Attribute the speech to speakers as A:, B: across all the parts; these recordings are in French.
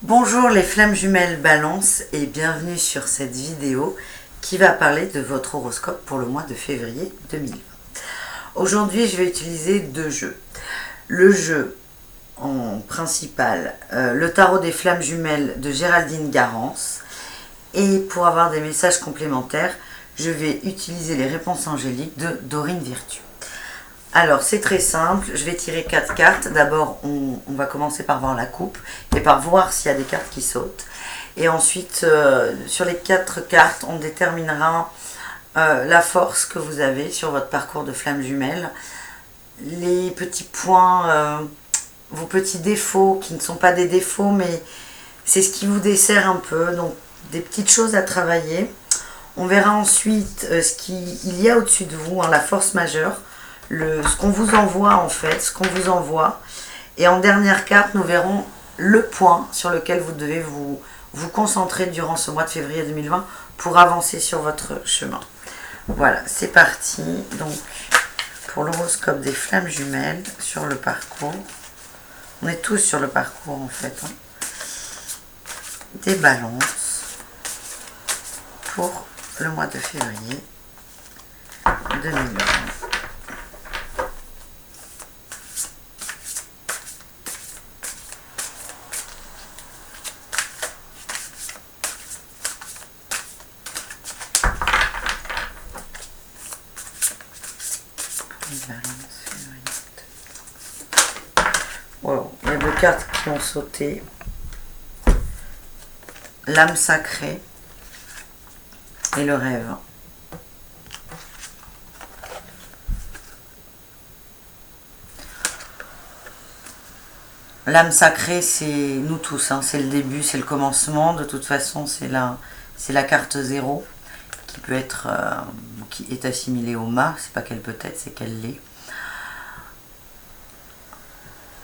A: Bonjour les flammes jumelles Balance et bienvenue sur cette vidéo qui va parler de votre horoscope pour le mois de février 2020. Aujourd'hui je vais utiliser deux jeux. Le jeu en principal, le tarot des flammes jumelles de Géraldine Garance, et pour avoir des messages complémentaires, je vais utiliser les réponses angéliques de Dorine Virtue. Alors c'est très simple, je vais tirer 4 cartes. D'abord on va commencer par voir la coupe et par voir s'il y a des cartes qui sautent. Et ensuite sur les 4 cartes on déterminera la force que vous avez sur votre parcours de flammes jumelles. Les petits points, vos petits défauts qui ne sont pas des défauts mais c'est ce qui vous dessert un peu. Donc des petites choses à travailler. On verra ensuite ce qu'il y a au-dessus de vous, la force majeure. Ce qu'on vous envoie en fait, ce qu'on vous envoie. Et en dernière carte, nous verrons le point sur lequel vous devez vous concentrer durant ce mois de février 2020 pour avancer sur votre chemin. Voilà, c'est parti. Donc, pour l'horoscope des flammes jumelles sur le parcours. On est tous sur le parcours en fait. Des balances pour le mois de février 2020. Wow, il y a deux cartes qui ont sauté. L'âme sacrée et le rêve. L'âme sacrée, c'est nous tous, c'est le début, c'est le commencement. De toute façon, c'est la carte 0 qui peut être, qui est assimilée au mât. C'est pas qu'elle peut être, c'est qu'elle l'est.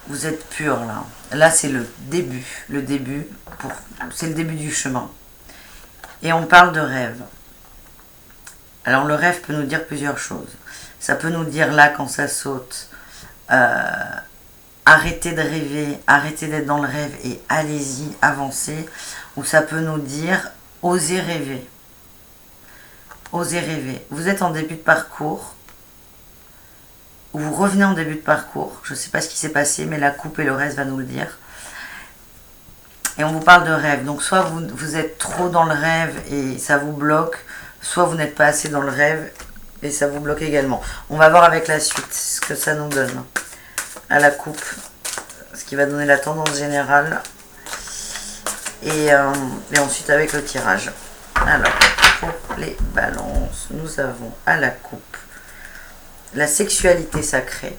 A: Vous êtes pur là. Là, c'est le début. C'est le début du chemin. Et on parle de rêve. Alors, le rêve peut nous dire plusieurs choses. Ça peut nous dire là, quand ça saute, arrêtez de rêver, arrêtez d'être dans le rêve et allez-y, avancez. Ou ça peut nous dire, osez rêver. Osez rêver. Vous êtes en début de parcours. Vous revenez en début de parcours. Je ne sais pas ce qui s'est passé, mais la coupe et le reste va nous le dire. Et on vous parle de rêve. Donc soit vous êtes trop dans le rêve et ça vous bloque, soit vous n'êtes pas assez dans le rêve et ça vous bloque également. On va voir avec la suite ce que ça nous donne à la coupe, ce qui va donner la tendance générale. Et ensuite avec le tirage. Alors, pour les balances, nous avons à la coupe la sexualité sacrée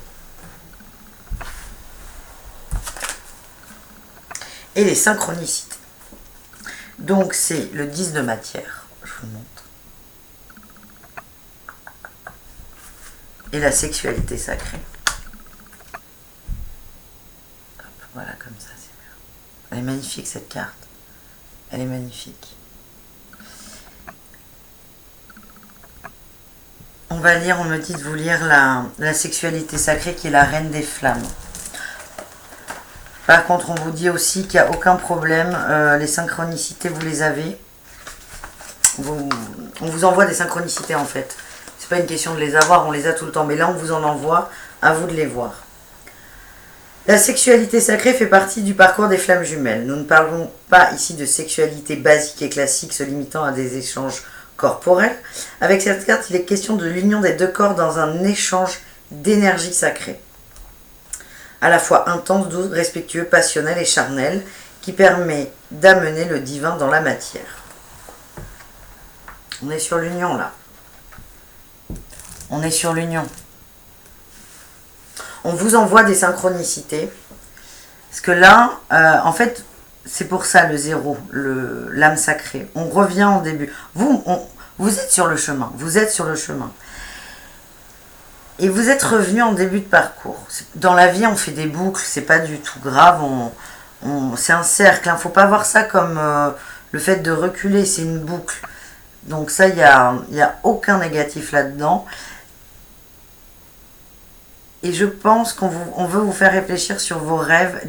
A: et les synchronicités. Donc c'est le 10 de matière, je vous montre, et la sexualité sacrée. Hop, voilà, comme ça, c'est bien. Elle est magnifique cette carte, elle est magnifique. On va lire, on me dit de vous lire la sexualité sacrée qui est la reine des flammes. Par contre, on vous dit aussi qu'il n'y a aucun problème. Les synchronicités, vous les avez. On vous envoie des synchronicités en fait. C'est pas une question de les avoir, on les a tout le temps. Mais là, on vous en envoie, à vous de les voir. La sexualité sacrée fait partie du parcours des flammes jumelles. Nous ne parlons pas ici de sexualité basique et classique se limitant à des échanges corporel. Avec cette carte, il est question de l'union des deux corps dans un échange d'énergie sacrée. À la fois intense, douce, respectueux, passionnel et charnel, qui permet d'amener le divin dans la matière. On est sur l'union là. On est sur l'union. On vous envoie des synchronicités. Parce que là, en fait, c'est pour ça le 0, l'âme sacrée. On revient au début. Vous êtes sur le chemin. Vous êtes sur le chemin. Et vous êtes revenu en début de parcours. Dans la vie, on fait des boucles. C'est pas du tout grave. C'est un cercle. Il ne faut pas voir ça comme le fait de reculer. C'est une boucle. Donc ça, il y a aucun négatif là-dedans. Et je pense qu'on veut vous faire réfléchir sur vos rêves.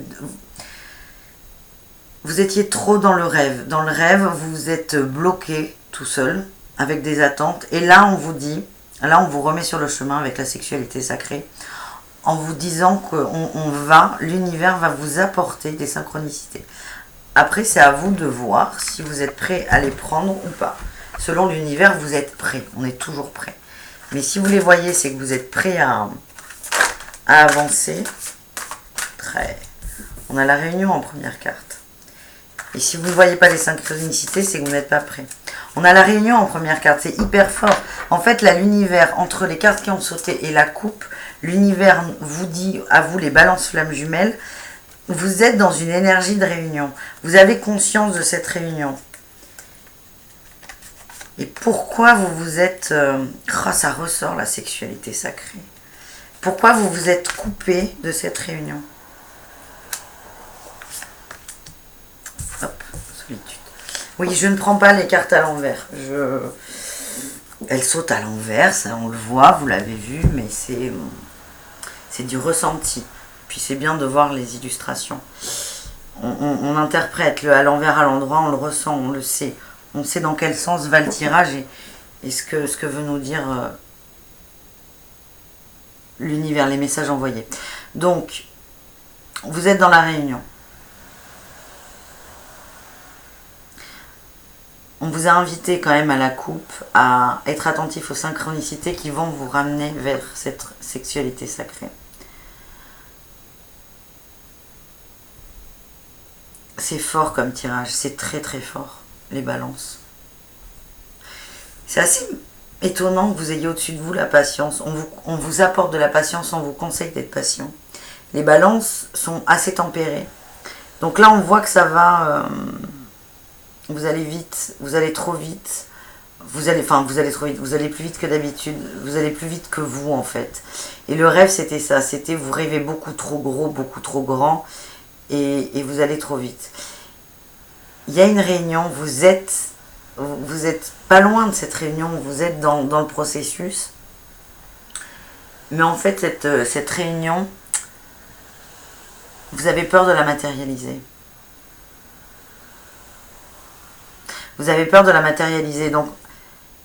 A: vous étiez trop dans le rêve. Dans le rêve, vous vous êtes bloqué tout seul avec des attentes. Et là, on vous dit, là, on vous remet sur le chemin avec la sexualité sacrée en vous disant que l'univers va vous apporter des synchronicités. Après, c'est à vous de voir si vous êtes prêt à les prendre ou pas. Selon l'univers, vous êtes prêt. On est toujours prêt. Mais si vous les voyez, c'est que vous êtes prêt à avancer. On a la réunion en première carte. Et si vous ne voyez pas les synchronicités, c'est que vous n'êtes pas prêt. On a la réunion en première carte. C'est hyper fort. En fait, là, l'univers, entre les cartes qui ont sauté et la coupe, l'univers vous dit, à vous les balances flammes jumelles, vous êtes dans une énergie de réunion. Vous avez conscience de cette réunion. Et pourquoi vous vous êtes... ça ressort la sexualité sacrée. Pourquoi vous vous êtes coupé de cette réunion? Hop, solitude. Oui, je ne prends pas les cartes à l'envers. Elles sautent à l'envers, ça on le voit, vous l'avez vu, mais c'est du ressenti. Puis c'est bien de voir les illustrations. On interprète le à l'envers, à l'endroit, on le ressent, on le sait. On sait dans quel sens va le tirage et ce que veut nous dire l'univers, les messages envoyés. Donc, vous êtes dans la réunion. On vous a invité quand même à la coupe à être attentif aux synchronicités qui vont vous ramener vers cette sexualité sacrée. C'est fort comme tirage, c'est très très fort, les balances. C'est assez étonnant que vous ayez au-dessus de vous la patience. On vous apporte de la patience, on vous conseille d'être patient. Les balances sont assez tempérées. Donc là, on voit que ça va... vous allez vite, vous allez trop vite. Vous allez trop vite, vous allez plus vite que d'habitude. Vous allez plus vite que vous, en fait. Et le rêve, c'était ça. C'était vous rêvez beaucoup trop gros, beaucoup trop grand. Et vous allez trop vite. Il y a une réunion, vous êtes pas loin de cette réunion, vous êtes dans le processus. Mais en fait, cette réunion, vous avez peur de la matérialiser. Vous avez peur de la matérialiser. Donc,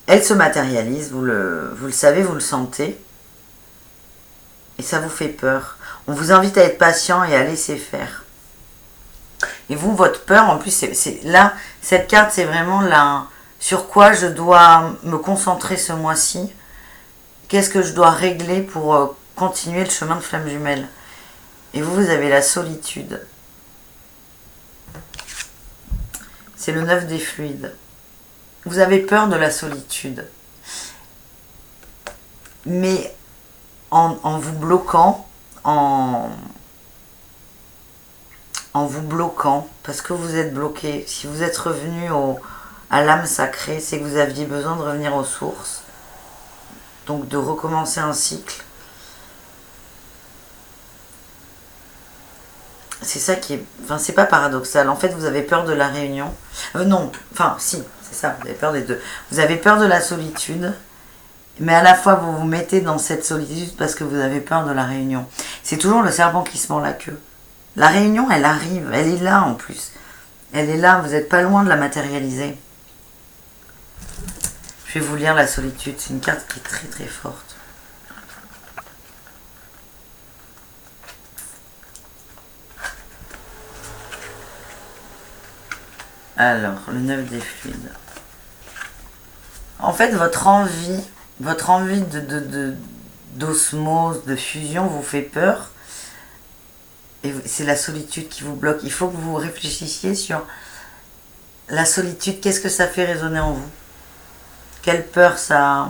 A: elle se matérialise, vous le savez, vous le sentez. Et ça vous fait peur. On vous invite à être patient et à laisser faire. Et vous, votre peur, en plus, c'est là, cette carte, c'est vraiment là sur quoi je dois me concentrer ce mois-ci. Qu'est-ce que je dois régler pour continuer le chemin de flamme jumelle. Et vous avez la solitude. C'est le 9 des fluides. Vous avez peur de la solitude. Mais en vous bloquant, en vous bloquant, parce que vous êtes bloqué, si vous êtes revenu à l'âme sacrée, c'est que vous aviez besoin de revenir aux sources, donc de recommencer un cycle. C'est ça qui est... Enfin, c'est pas paradoxal. En fait, vous avez peur de la réunion. Non, enfin, si, c'est ça, vous avez peur des deux. Vous avez peur de la solitude, mais à la fois, vous vous mettez dans cette solitude parce que vous avez peur de la réunion. C'est toujours le serpent qui se mord la queue. La réunion, elle arrive, elle est là en plus. Elle est là, vous n'êtes pas loin de la matérialiser. Je vais vous lire la solitude, c'est une carte qui est très très forte. Alors, le 9 des fluides. En fait, votre envie d'osmose, de fusion vous fait peur. Et c'est la solitude qui vous bloque. Il faut que vous réfléchissiez sur la solitude. Qu'est-ce que ça fait résonner en vous? Quelle peur ça...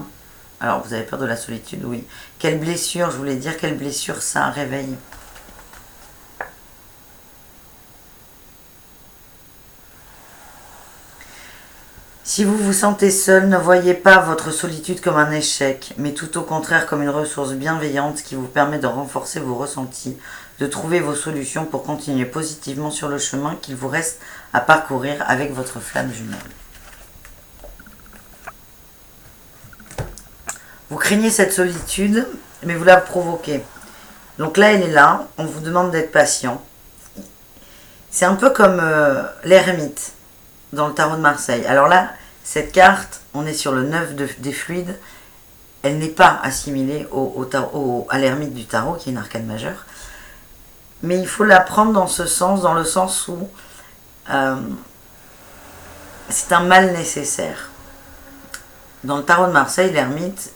A: Alors, vous avez peur de la solitude, oui. Quelle blessure, je voulais dire, quelle blessure ça réveille? Si vous vous sentez seul, ne voyez pas votre solitude comme un échec, mais tout au contraire comme une ressource bienveillante qui vous permet de renforcer vos ressentis, de trouver vos solutions pour continuer positivement sur le chemin qu'il vous reste à parcourir avec votre flamme jumelle. Vous craignez cette solitude, mais vous la provoquez. Donc là, elle est là, on vous demande d'être patient. C'est un peu comme l'ermite dans le tarot de Marseille. Alors là, cette carte, on est sur le 9 des fluides. Elle n'est pas assimilée à l'ermite du tarot, qui est une arcane majeure. Mais il faut la prendre dans ce sens, dans le sens où c'est un mal nécessaire. Dans le tarot de Marseille, l'ermite,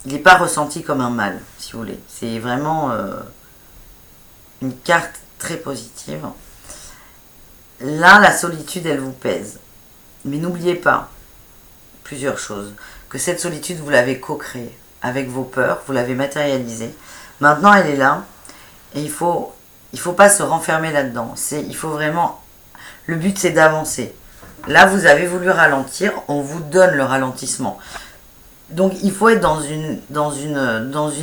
A: il n'est pas ressenti comme un mal, si vous voulez. C'est vraiment une carte très positive. Là, la solitude, elle vous pèse. Mais n'oubliez pas plusieurs choses. Que cette solitude, vous l'avez co-créée avec vos peurs, vous l'avez matérialisée. Maintenant, elle est là. Et il faut pas se renfermer là-dedans. Il faut vraiment... Le but, c'est d'avancer. Là, vous avez voulu ralentir. On vous donne le ralentissement. Donc, il faut être dans une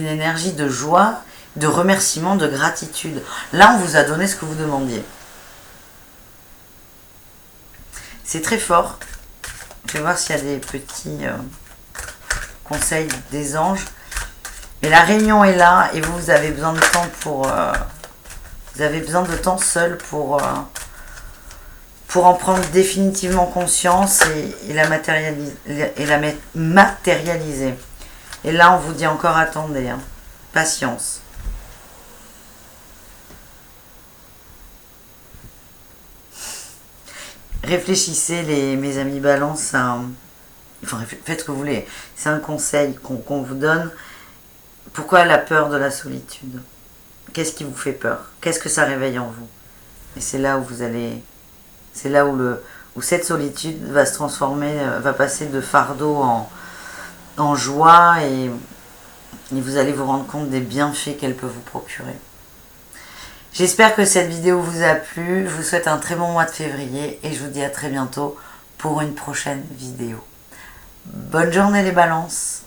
A: énergie de joie, de remerciement, de gratitude. Là, on vous a donné ce que vous demandiez. C'est très fort. Je vais voir s'il y a des petits conseils des anges. Mais la réunion est là et vous avez besoin de temps pour... vous avez besoin de temps seul pour en prendre définitivement conscience et la matérialiser. Et là, on vous dit encore attendez, hein, patience. Réfléchissez, mes amis balance, enfin, faites ce que vous voulez. C'est un conseil qu'on vous donne. Pourquoi la peur de la solitude? Qu'est-ce qui vous fait peur? Qu'est-ce que ça réveille en vous? Et c'est là où vous allez... C'est là où cette solitude va se transformer, va passer de fardeau en joie et vous allez vous rendre compte des bienfaits qu'elle peut vous procurer. J'espère que cette vidéo vous a plu. Je vous souhaite un très bon mois de février et je vous dis à très bientôt pour une prochaine vidéo. Bonne journée les balances!